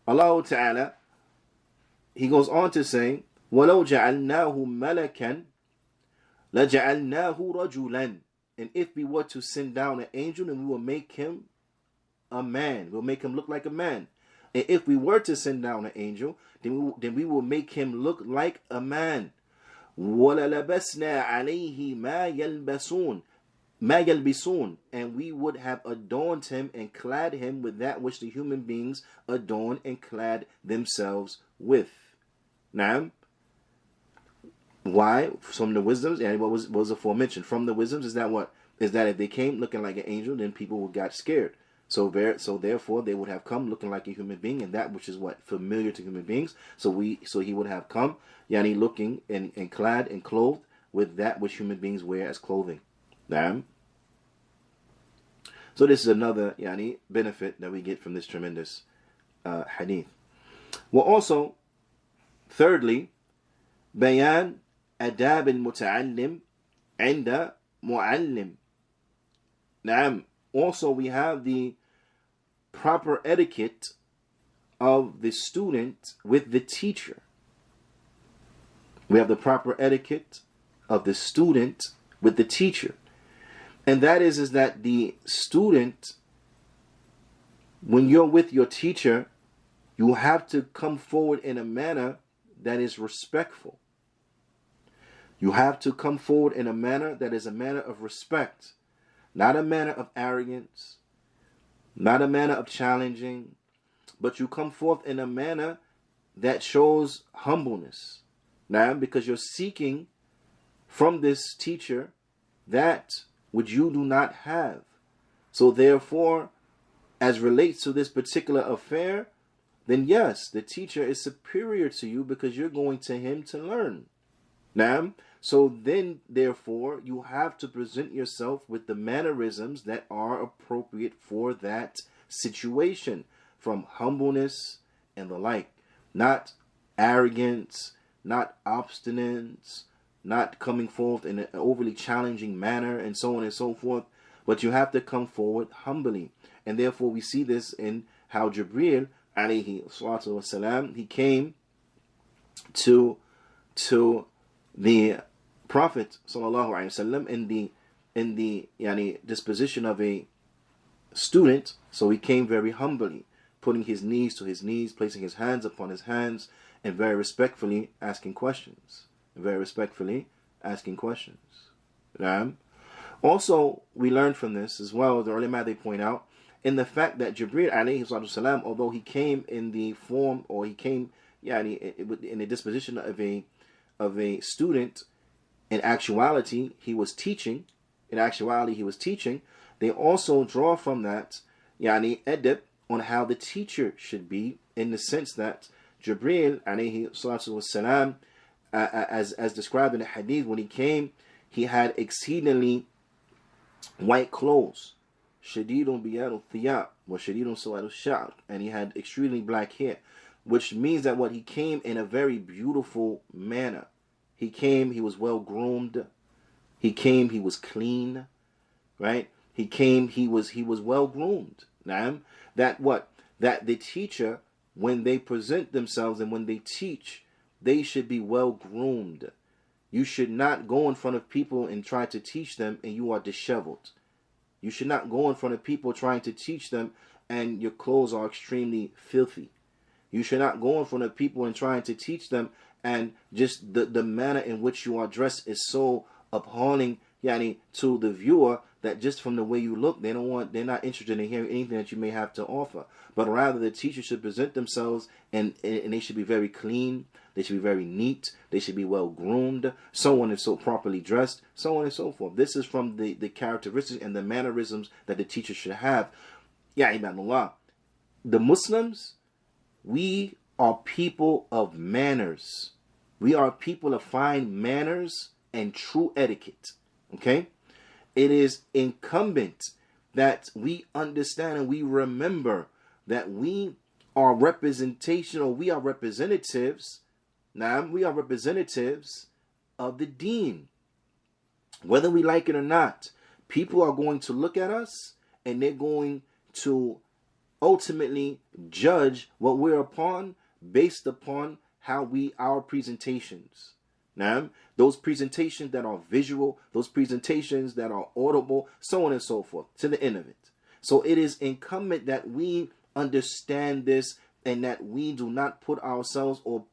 Allah Ta'ala, He goes on to say, وَلَوْ جَعَلْنَاهُ مَلَكًا لَجَعَلْنَاهُ رَجُلًا. And if we were to send down an angel, then we will make him a man. We'll make him look like a man. And if we were to send down an angel, then we will make him look like a man. وَلَلَبَسْنَا عَلَيْهِ مَا يَلْبِسُونَ. And we would have adorned him and clad him with that which the human beings adorn and clad themselves with. Now, why? From the wisdoms, and what was aforementioned. From the wisdoms is that if they came looking like an angel, then people got scared. So therefore they would have come looking like a human being, and that which is familiar to human beings. So he would have come, looking and clad and clothed with that which human beings wear as clothing. Naam. So this is another benefit that we get from this tremendous hadith. Well, also, thirdly, bayan adab al-muta'allim inda mu'allim. Naam. Also, we have the proper etiquette of the student with the teacher. We have the proper etiquette of the student with the teacher. And that is that the student, when you're with your teacher, you have to come forward in a manner that is respectful. You have to come forward in a manner that is a manner of respect. Not a manner of arrogance, not a manner of challenging, but you come forth in a manner that shows humbleness. Now, because you're seeking from this teacher that which you do not have. So therefore, as relates to this particular affair, then yes, the teacher is superior to you because you're going to him to learn. Now, so then, therefore, you have to present yourself with the mannerisms that are appropriate for that situation, from humbleness and the like. Not arrogance, not obstinance, not coming forth in an overly challenging manner, and so on and so forth. But you have to come forward humbly. And therefore, we see this in how Jibreel, alayhi salatu wasalam, he came to the Prophet sallallahu alaihi wasallam in the disposition of a student, so he came very humbly, putting his knees to his knees, placing his hands upon his hands, and very respectfully asking questions. Also, we learn from this as well, the ulama, they point out, in the fact that Jibreel alayhi salam, although he came in the form, or he came in the disposition of a student, in actuality he was teaching. They also draw from that edeb on how the teacher should be, in the sense that Jibreel alayhi salam, as described in the Hadith, when he came, he had exceedingly white clothes, shadidun biyadu thiyab wa shadidun sawadu sha'r, and he had extremely black hair, which means that he came in a very beautiful manner. He came, he was well groomed. He came, he was clean, right? He came, he was well groomed. Now, that the teacher, when they present themselves and when they teach, they should be well groomed. You should not go in front of people and try to teach them and you are disheveled. You should not go in front of people trying to teach them and your clothes are extremely filthy. You should not go in front of people and trying to teach them and just the manner in which you are dressed is so appalling to the viewer that just from the way you look, they're not interested in hearing anything that you may have to offer. But rather, the teacher should present themselves and they should be very clean. They should be very neat. They should be well groomed. So on and so properly dressed. So on and so forth. This is from the characteristics and the mannerisms that the teacher should have. Ya ibadallah. The Muslims, we are people of manners. We are people of fine manners and true etiquette. Okay? It is incumbent that we understand and we remember that we are representational, we are representatives. Now, we are representatives of the deen. Whether we like it or not, people are going to look at us and they're going to ultimately judge what we're upon based upon our presentations. Now, those presentations that are visual, those presentations that are audible, so on and so forth, to the end of it. So it is incumbent that we understand this and that we do not put ourselves or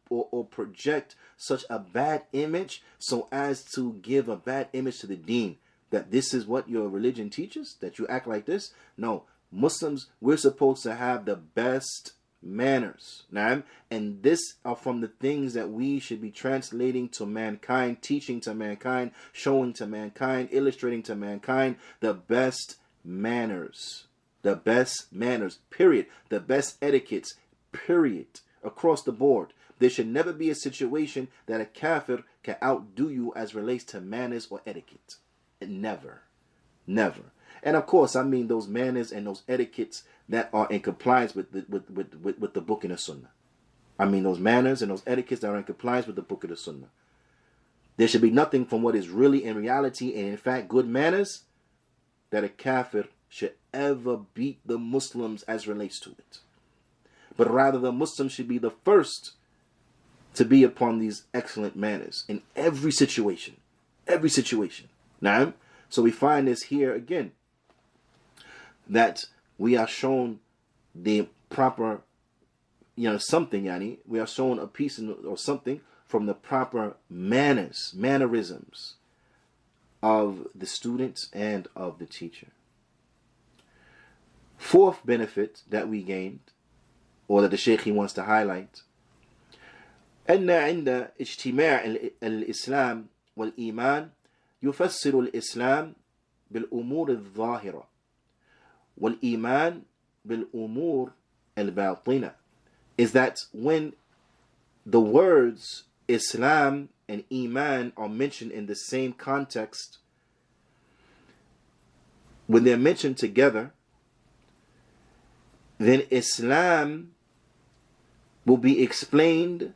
project such a bad image so as to give a bad image to the deen. That this is what your religion teaches, that you act like this. No, Muslims, we're supposed to have the best manners. Now, and this are from the things that we should be translating to mankind, teaching to mankind, showing to mankind, illustrating to mankind the best manners. The best manners, period. The best etiquettes, period. Across the board. There should never be a situation that a kafir can outdo you as relates to manners or etiquette. Never. Never. And of course, I mean those manners and those etiquettes that are in compliance with the book and the sunnah. I mean those manners and those etiquettes that are in compliance with the book and the sunnah. There should be nothing from what is really in reality and in fact good manners that a kafir should ever beat the Muslims as relates to it. But rather the Muslims should be the first to be upon these excellent manners in every situation. Every situation. Now, so we find this here again, that we are shown the proper, something, we are shown a piece or something from the proper mannerisms of the students and of the teacher. Fourth benefit that we gained, or that the Shaykh wants to highlight, أن عند اجتماع الإسلام والإيمان يفسر الإسلام بالأمور الظاهرة والإيمان بالأمور الباطنة, is that when the words Islam and Iman are mentioned in the same context, when they're mentioned together, then Islam will be explained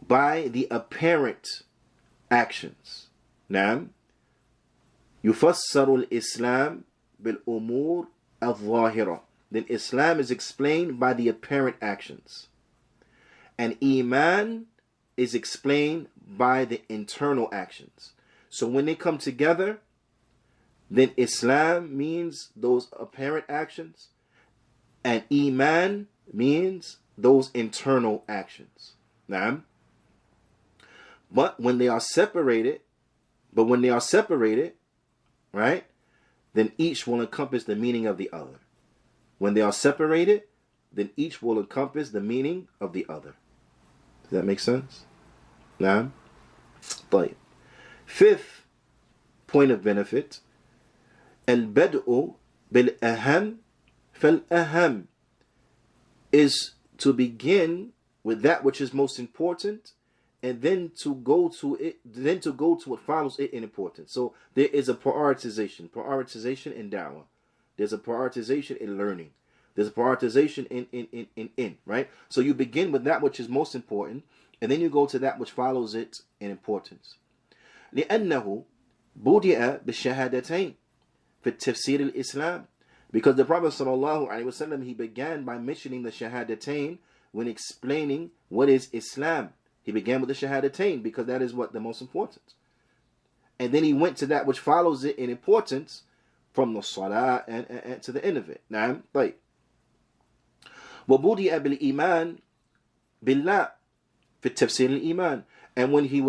by the apparent actions. Now, يفسر الإسلام بالأمور الظاهرة. Then Islam is explained by the apparent actions. And Iman is explained by the internal actions. So when they come together, then Islam means those apparent actions, and Iman means those internal actions. Now, but when they are separated, right, then each will encompass the meaning of the other. When they are separated, then each will encompass the meaning of the other. Does that make sense? Now, but fifth point of benefit, al-bad'u bil-aham fal-aham, is to begin with that which is most important, and then to go to what follows it in importance. So there is a prioritization in da'wah. There's a prioritization in learning. There's a prioritization in right? So you begin with that which is most important, and then you go to that which follows it in importance. لأنه بدأ بالشهادتين في التفسير الإسلام, because the Prophet ﷺ, he began by mentioning the shahadatain when explaining what is Islam. He began with the shahadatain because that is what the most important. And then he went to that which follows it in importance, from the salah and to the end of it. Now, right. وَبُدِئَ بِالْإِيمَانِ بِاللَّهِ فِي التَّفْسِيرِ الْإِيمَانِ. And when the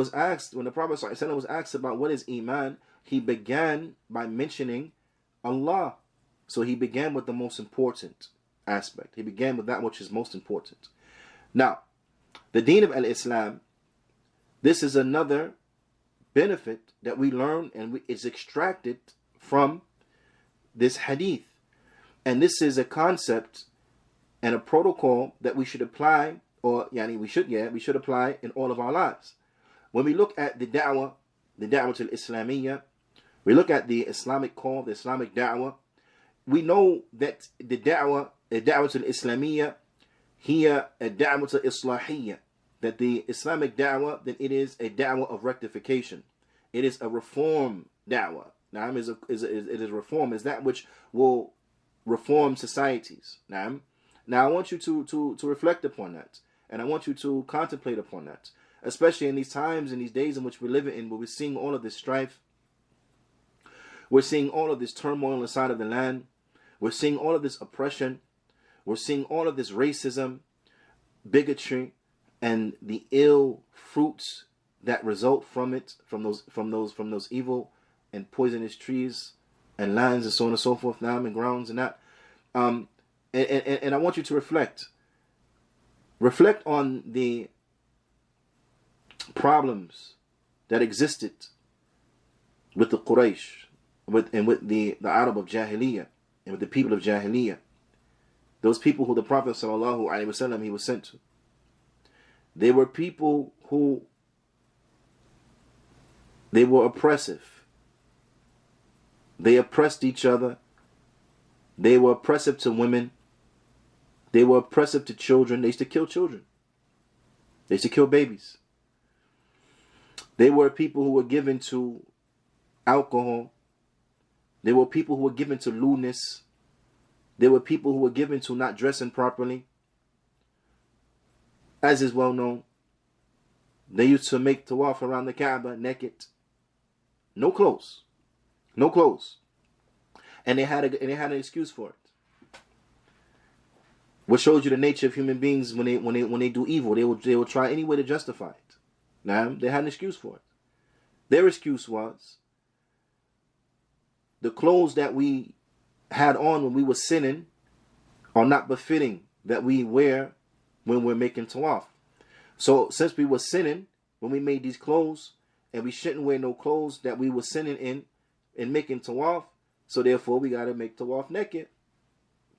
Prophet ﷺ was asked about what is Iman, he began by mentioning Allah. So he began with the most important aspect. He began with that which is most important. Now, the deen of al-Islam, this is another benefit that we learn, and it's extracted from this hadith. And this is a concept and a protocol that we should apply, we should apply in all of our lives. When we look at the da'wah al-Islamiyya, we look at the Islamic call, the Islamic da'wah, we know that the da'wah al-Islamiyya, here a da'wah al-Islahiyya, that the Islamic da'wah, then it is a da'wah of rectification. It is a reform da'wah. Now, it is reform, is that which will reform societies. Now I want you to reflect upon that, and I want you to contemplate upon that, especially in these times, in these days in which we're living in, where we're seeing all of this strife, we're seeing all of this turmoil inside of the land, we're seeing all of this oppression, we're seeing all of this racism, bigotry, and the ill fruits that result from it, from those evil and poisonous trees and lands and so on and so forth, now and grounds and that. And I want you to reflect on the problems that existed with the Quraysh, with the Arab of Jahiliyyah, and with the people of Jahiliyyah, those people who the Prophet ﷺ, he was sent to. They were people who, they were oppressive. They oppressed each other. They were oppressive to women. They were oppressive to children. They used to kill children. They used to kill babies. They were people who were given to alcohol. They were people who were given to lewdness. They were people who were given to not dressing properly. As is well known, they used to make Tawaf around the Kaaba naked. No clothes. No clothes. And they had an excuse for it. What shows you the nature of human beings when they do evil, they will try any way to justify it. Now, they had an excuse for it. Their excuse was the clothes that we had on when we were sinning are not befitting that we wear when we're making Tawaf. So since we were sinning when we made these clothes, and we shouldn't wear no clothes that we were sinning in making Tawaf, so therefore we got to make Tawaf naked.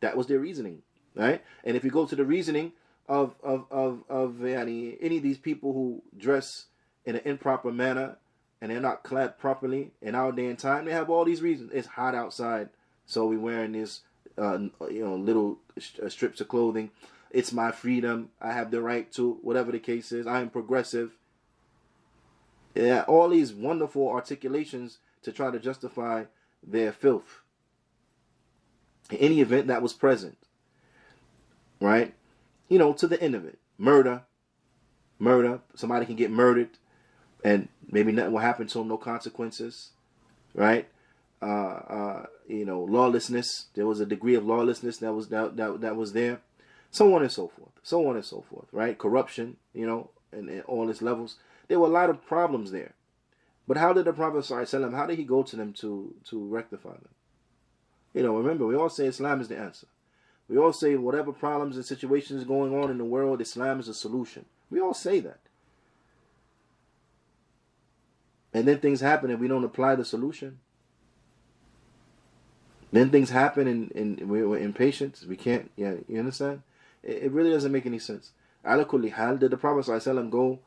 That was their reasoning, right? And if you go to the reasoning of any of these people who dress in an improper manner and they're not clad properly in our day and time, they have all these reasons. It's hot outside, so we're wearing this little strips of clothing. It's my freedom. I have the right to, whatever the case is. I am progressive. Yeah, all these wonderful articulations to try to justify their filth. In any event, that was present. Right? To the end of it. Murder. Somebody can get murdered and maybe nothing will happen to them, no consequences. Right? lawlessness. There was a degree of lawlessness that was there, so on and so forth, right? Corruption, and all its levels. There were a lot of problems there. But how did the Prophet ﷺ, how did he go to them to rectify them? Remember, we all say Islam is the answer. We all say whatever problems and situations going on in the world, Islam is a solution. We all say that. And then things happen and we don't apply the solution. Then things happen and we're impatient. We can't, you understand? It really doesn't make any sense. Ala kulli hal, did the Prophet ﷺ go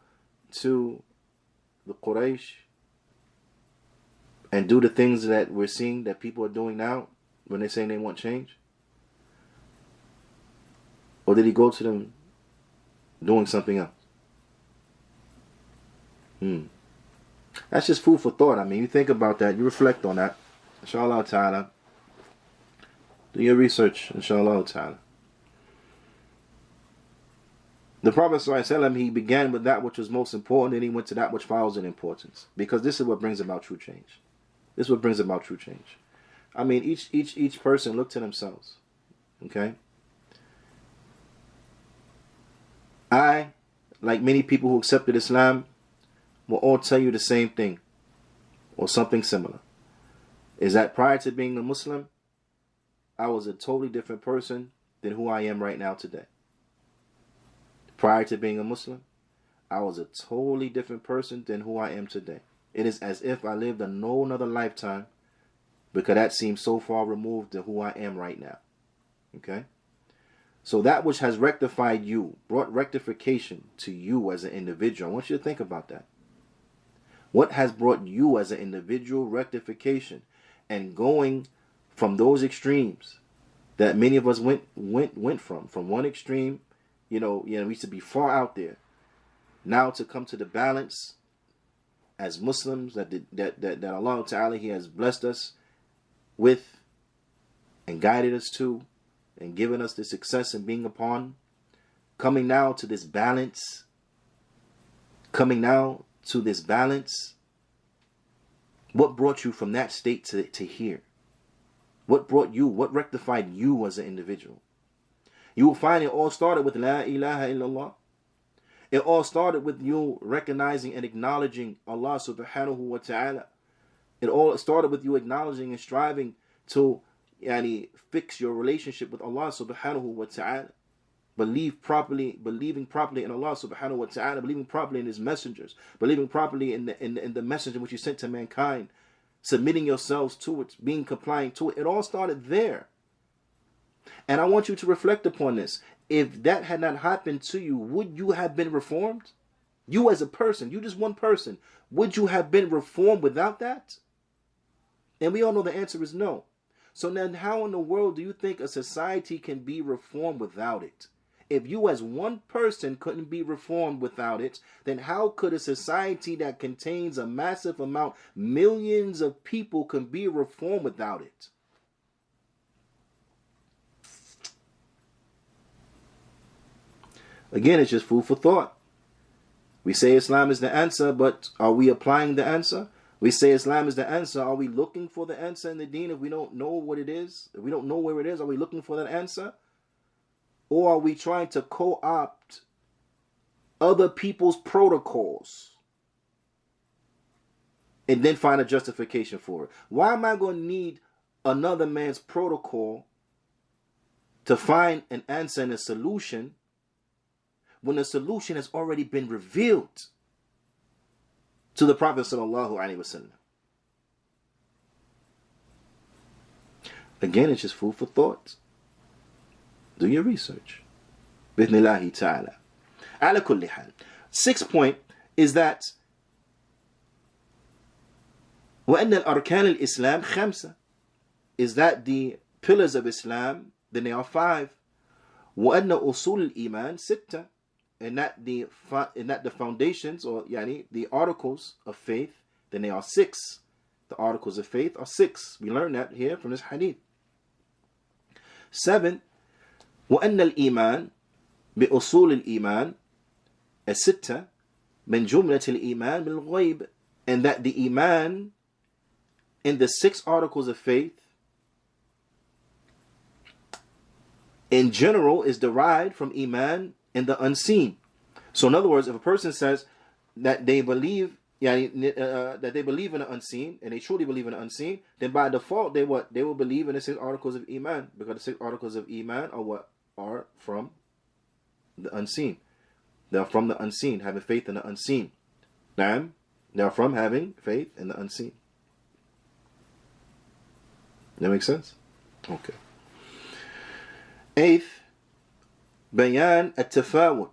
to the Quraysh and do the things that we're seeing that people are doing now when they're saying they want change? Or did he go to them doing something else? That's just food for thought. I mean, you think about that, you reflect on that. Inshallah ta'ala. Do your research, inshallah ta'ala. The Prophet ﷺ, he began with that which was most important, and he went to that which follows in importance. Because this is what brings about true change. This is what brings about true change. I mean, each person look to themselves. Okay? I, like many people who accepted Islam, will all tell you the same thing, or something similar. Is that prior to being a Muslim, I was a totally different person than who I am right now today. Prior to being a Muslim, I was a totally different person than who I am today. It is as if I lived a no other lifetime, because that seems so far removed to who I am right now. Okay? So that which has rectified you, brought rectification to you as an individual, I want you to think about that. What has brought you as an individual rectification and going from those extremes that many of us went from one extreme, we used to be far out there, now to come to the balance as Muslims that Allah Ta'ala, He has blessed us with and guided us to and given us the success in being upon, coming now to this balance, what brought you from that state to here? What rectified you as an individual? You will find it all started with La ilaha illallah. It all started with you recognizing and acknowledging Allah subhanahu wa ta'ala. It all started with you acknowledging and striving to fix your relationship with Allah subhanahu wa ta'ala. Believing properly in Allah subhanahu wa ta'ala, believing properly in His messengers, believing properly in the message in which He sent to mankind, submitting yourselves to it, being compliant to it. It all started there. And I want you to reflect upon this. If that had not happened to you, would you have been reformed? You as a person, you just one person, would you have been reformed without that? And we all know the answer is no. So then how in the world do you think a society can be reformed without it? If you as one person couldn't be reformed without it, then how could a society that contains a massive amount, millions of people, can be reformed without it? Again, it's just food for thought. We say Islam is the answer, but are we applying the answer? We say Islam is the answer. Are we looking for the answer in the deen if we don't know what it is? If we don't know where it is, are we looking for that answer? Or are we trying to co-opt other people's protocols and then find a justification for it? Why am I going to need another man's protocol to find an answer and a solution when the solution has already been revealed to the Prophet sallallahu alaihi wasallam? Again, it's just food for thought. Do your research. Bithnillahi ta'ala. Ala kulli hal. Sixth point is that وَأَنَّ الْأَرْكَانِ الْإِسْلَامِ خَمْسَةً, is that the pillars of Islam, then they are 5. وَأَنَّ أُصُولِ الْإِيمَانِ سِتَّةً, and that the foundations, or the articles of faith, then they are 6. The articles of faith are 6. We learn that here from this hadith. 7. وأن الإيمان بأصول الإيمان الستة من جملة الإيمان بالغيب, and that the Iman in the 6 articles of faith, in general, is derived from Iman in the unseen. So in other words, if a person says that they believe that they believe in the unseen, and they truly believe in the unseen, then by default they will believe in the 6 articles of Iman, because the 6 articles of Iman are from the unseen. They are from the unseen, having faith in the unseen. Naam, they are from having faith in the unseen. That makes sense? Okay. 8th, بيان التفاوت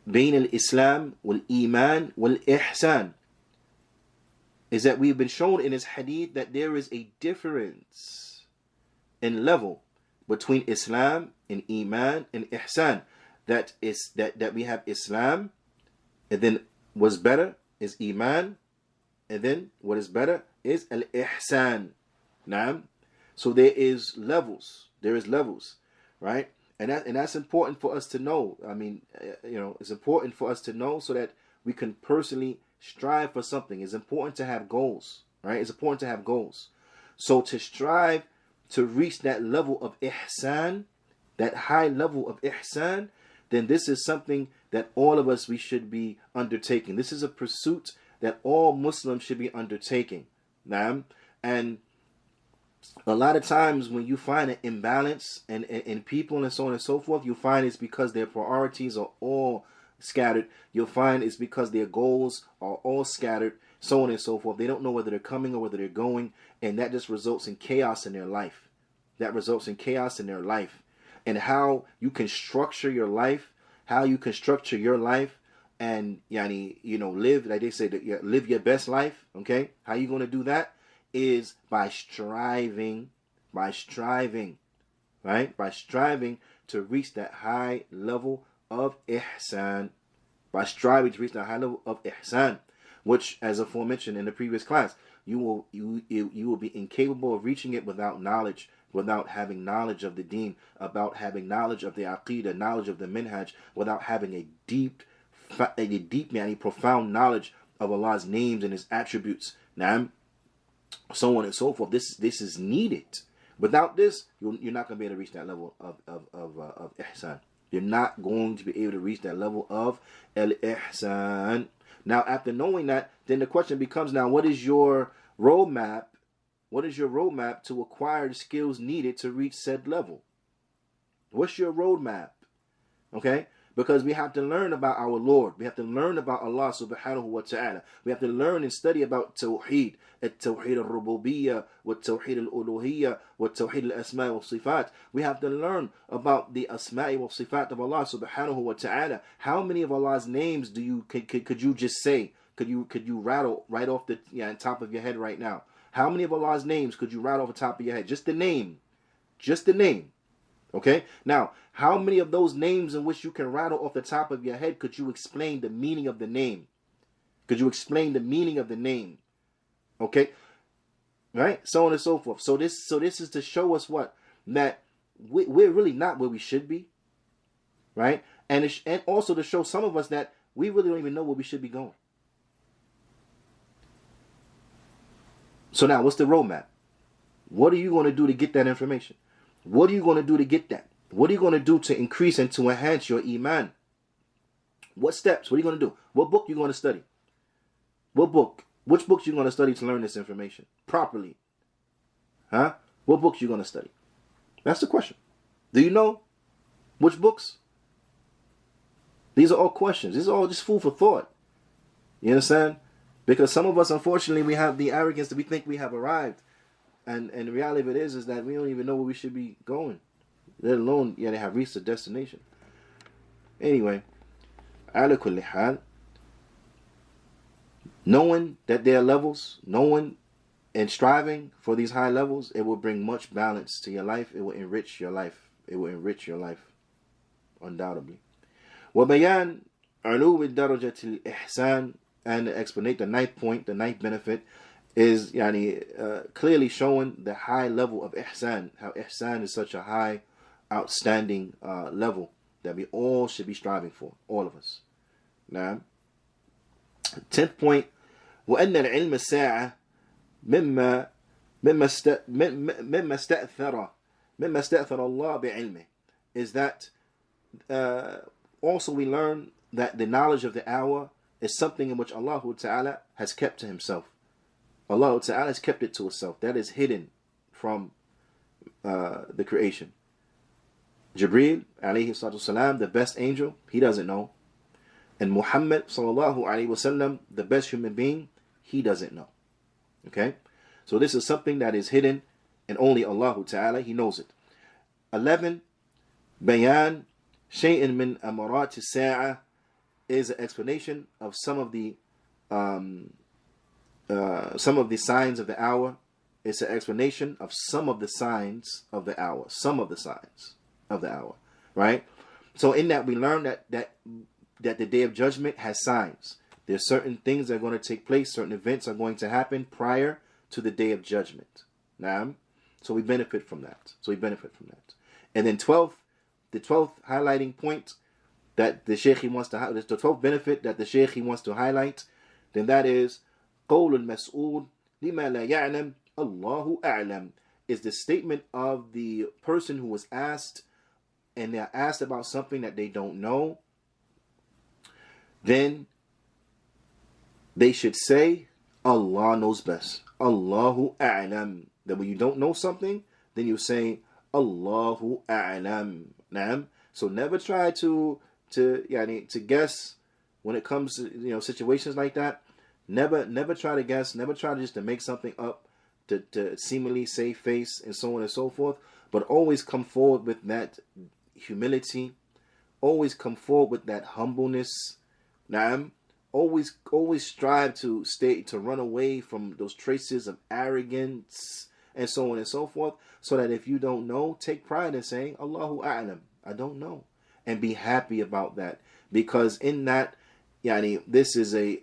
بين الإسلام والإيمان والإحسان, is that we've been shown in this hadith that there is a difference in level between Islam and Iman and Ihsan. That we have Islam, and then what's better is Iman, and then what is better is Al-Ihsan. Naam. So there is levels. Right? And that's important for us to know. I mean, it's important for us to know so that we can personally strive for something. It's important to have goals, right? It's important to have goals. So to strive to reach that level of ihsan, that high level of ihsan, then this is something that all of us, we should be undertaking. This is a pursuit that all Muslims should be undertaking. Naam. And a lot of times when you find an imbalance in people and so on and so forth, you find it's because their priorities are all scattered. You'll find it's because their goals are all scattered, so on and so forth. They don't know whether they're coming or whether they're going, and that just results in chaos in their life. And how you can structure your life, and live, like they say, live your best life. Okay, how you going to do that? Is by striving, right? By striving to reach that high level of ihsan. Which, as aforementioned in the previous class, you will be incapable of reaching it without knowledge, without having knowledge of the deen, without having knowledge of the aqidah, knowledge of the minhaj, without having a deep, profound knowledge of Allah's names and His attributes. Now, so on and so forth. This is needed. Without this, you're not going to be able to reach that level of ihsan. You're not going to be able to reach that level of al-ihsan. Now, after knowing that, then the question becomes, now, what is your roadmap? What is your roadmap to acquire the skills needed to reach said level? What's your roadmap? Okay? Because we have to learn about our Lord. We have to learn about Allah subhanahu wa ta'ala. We have to learn and study about Tawheed. At-Tawheed al-Rububiyyah, wa-Tawheed al-Uluhiyyah, wa-Tawheed al-Asma' wa-Sifat. We have to learn about the Asma' wa-Sifat of Allah subhanahu wa ta'ala. How many of Allah's names could you just say? Could you rattle right off the top of your head right now? How many of Allah's names could you rattle off the top of your head? Just the name. Okay? Now, how many of those names in which you can rattle off the top of your head could you explain the meaning of the name? Okay? Right? So on and so forth. So this is to show us what? That we're really not where we should be. Right? And also to show some of us that we really don't even know where we should be going. So now, what's the roadmap? What are you going to do to get that information? What are you going to do to get that? What are you going to do to increase and to enhance your iman? What steps? What are you going to do? What book are you going to study? What book? Which books are you going to study to learn this information properly? Huh? What books are you going to study? That's the question. Do you know which books? These are all questions. These are all just food for thought. You understand? Because some of us, unfortunately, we have the arrogance that we think we have arrived. And the reality of it is that we don't even know where we should be going, let alone they have reached a destination. Anyway, ala kulli hal, knowing that there are levels, knowing and striving for these high levels, it will bring much balance to your life. It will enrich your life. Undoubtedly. وَبَيَانْ عُلُوِّ الدَّرَجَةِ الْإِحْسَانِ, and explanate the ninth point, the ninth benefit, is clearly showing the high level of ihsan, how ihsan is such a high, outstanding level that we all should be striving for, all of us. Now, 10th point, وَأَنَّ الْعِلْمَ السَّاعَةِ مما مما استأثر الله بعلمه, is that also we learn that the knowledge of the hour is something in which Allah Ta'ala has kept to himself. Allah Ta'ala has kept it to himself. That is hidden from the creation. Jibreel alayhi salatu salam, the best angel, he doesn't know. And Muhammad sallallahu alayhi wasallam, the best human being, he doesn't know. Okay? So this is something that is hidden, and only Allah Ta'ala, he knows it. 11, Bayan shay'in min amarat as-sa'a, is an explanation of some of the signs of the hour. It's an explanation of some of the signs of the hour. Some of the signs of the hour. Right? So in that we learn that the day of judgment has signs. There's certain things that are going to take place, certain events are going to happen prior to the day of judgment. Now, so we benefit from that. And then the 12th highlighting point that the Shaykh wants to highlight, the 12th benefit that the Shaykh wants to highlight, then that is قول المسؤول لما لا يعلم الله أعلم, is the statement of the person who was asked, and they're asked about something that they don't know. Then they should say, Allah knows best. Allahu a'lam. That when you don't know something, then you say, Allahu a'lam. Naam. So never try to guess when it comes to situations like that. Never try to guess. Never try to just to make something up to seemingly save face and so on and so forth. But always come forward with that humility. Always come forward with that humbleness. Naam. Always strive to run away from those traces of arrogance and so on and so forth, so that if you don't know, take pride in saying, Allahu a'lam, I don't know. And be happy about that. Because in that, this is a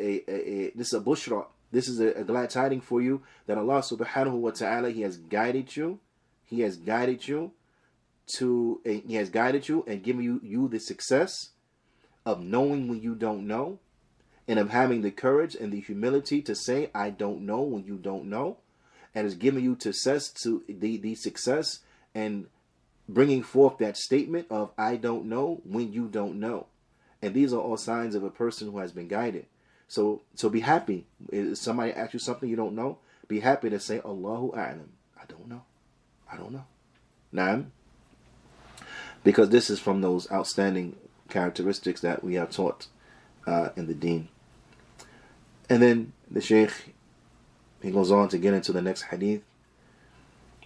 bushra. This is a glad tiding for you that Allah subhanahu wa ta'ala, He has guided you. He has guided you and given you the success of knowing when you don't know, and of having the courage and the humility to say, I don't know when you don't know, and is giving you the success and bringing forth that statement of, I don't know when you don't know. And these are all signs of a person who has been guided. So be happy. If somebody asks you something you don't know, be happy to say, Allahu a'lam. I don't know. Naam. Because this is from those outstanding characteristics that we are taught in the deen. And then the Shaykh, he goes on to get into the next hadith,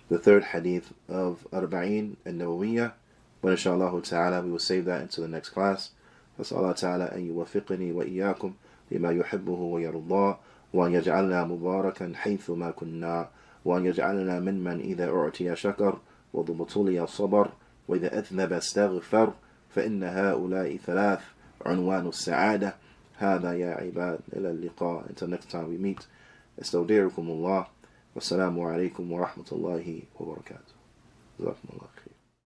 the third hadith of Arba'in and Nawawiyah. But inshallah ta'ala, we will save that into the next class. فسأل الله تعالى أن يوفقني وإياكم لما يحبه ويرضاه وأن يجعلنا مباركا حيث ما كنا وأن يجعلنا ممن إذا أعطي شكر وإذا ابتلي صبر وإذا أذنب استغفر فإن هؤلاء ثلاث عنوان السعادة. هذا يا عباد، إلى اللقاء. Until next time we meet. استودعكم الله والسلام عليكم ورحمة الله وبركاته. جزاكم الله خير.